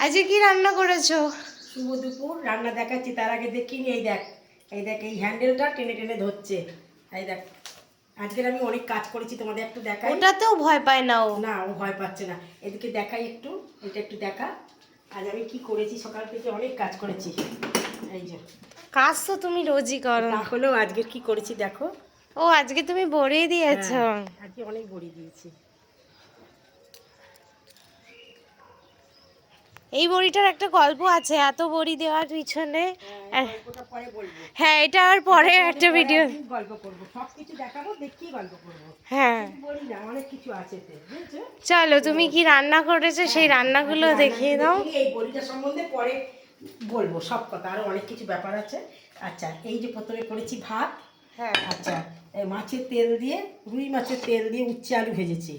আজকে কি রান্না করেছো? শুভ দুপুর। রান্না দেখাচ্ছি তার আগে দেখিনি। এই দেখ, এই দেখ, এই হ্যান্ডেলটা টেনে টেনে ধরছে। এই দেখ, আজকের আমি অনেক কাজ করেছি, তোমাদের একটু দেখাই। ওটাতেও ভয় পায় না ও? না, ও ভয় পাচ্ছে না। এদিকে দেখাই একটু, এটা একটু দেখা। আজ আমি কি করেছি, সকাল থেকে অনেক কাজ করেছি। এই যে কাজ তো তুমি রোজই করো। তাহলেও আজকের কি করেছি দেখো। ও আজকে তুমি বড়ি দিয়েছো? হ্যাঁ, আজকে অনেক বড়ি দিয়েছি। এই বড়িটার একটা গল্প আছে এত বড়ি দেওয়ার পিছনে। গল্পটা পরে বলবো। হ্যাঁ, এটা আর পরে একটা ভিডিও। গল্প করবো, সবকিছু দেখাবো, দেখি গল্প করবো। হ্যাঁ, বলি না, অনেক কিছু আছে বুঝছো। চলো তুমি কি রান্না করেছো সেই রান্নাগুলো দেখিয়ে দাও। এই বড়িটা সম্বন্ধে পরে বলবো সব কথা, আরো অনেক কিছু ব্যাপার আছে। আচ্ছা, এই যে প্রথমে করেছি ভাত। হ্যাঁ। আচ্ছা, মাছের তেল দিয়ে, রুই মাছের তেল দিয়ে উচ্ছে আলু ভেজেছি।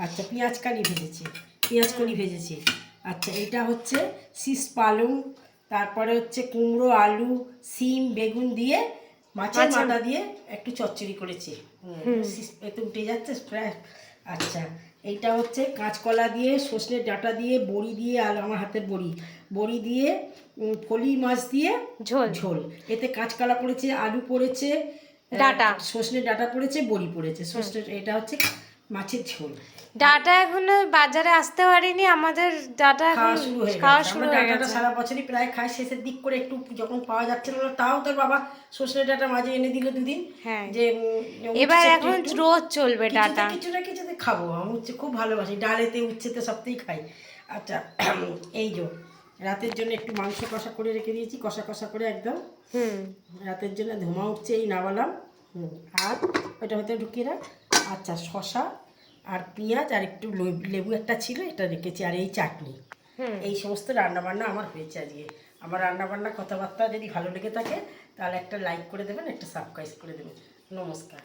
আচ্ছা, পেঁয়াজ কালি ভেজেছি, পেঁয়াজ কলি ভেজেছি। আচ্ছা, এটা হচ্ছে শীষ পালং, তারপরে হচ্ছে কুমড়ো, আলু, সিম, বেগুন দিয়ে মাছের মাথা দিয়ে একটু চচ্চড়ি করেছি। এতে উঠে যাচ্ছে প্রায়। আচ্ছা, এইটা হচ্ছে কাঁচকলা দিয়ে, সর্ষে ডাঁটা দিয়ে, বড়ি দিয়ে, আর আমার হাতের বড়ি, বড়ি দিয়ে, ফলি মাছ দিয়ে ঝোল ঝোল। এতে কাঁচকলা পড়েছে, আলু পড়েছে, ডাঁটা, সর্ষে ডাঁটা পড়েছে, বড়ি পড়েছে, সর্ষে। এটা হচ্ছে মাছের ঝোল। ডাটা এখনো বাজারে আসতে পারিনি, আমাদের ডাটা এখন খাওয়া শুরু হয়ে গেছে। সারা বছরই প্রায় খাই, শেষের দিক করে একটু যখন পাওয়া যাচ্ছে না, তাও তোর বাবা সর্ষে ডাঁটা মাঝে এনে দিল দুদিন। যে এবার এখন রোজ চলবে ডাটা, কিছু না কিছুতে খাবো। আমি উচ্ছে খুব ভালোবাসি, ডালেতে উচ্ছেতে সবতেই খাই। আচ্ছা, এই যে রাতের জন্য একটু মাংস কষা করে রেখে দিয়েছি, কষা কষা করে একদম। রাতের জন্য ধোঁয়া উঠছে, এই নামালাম। আর ওইটা হয়তো ঢুকিয়ে রাখ। আচ্ছা, শশা আর পেঁয়াজ আর একটু লেবু একটা ছিল, এটা রেখেছি, আর এই চাটনি। এই সমস্ত রান্নাবান্না আমার হয়েছে আজকে। আমার রান্নাবান্না কথাবার্তা যদি ভালো লেগে থাকে তাহলে একটা লাইক করে দেবেন, একটা সাবস্ক্রাইব করে দেবেন। নমস্কার।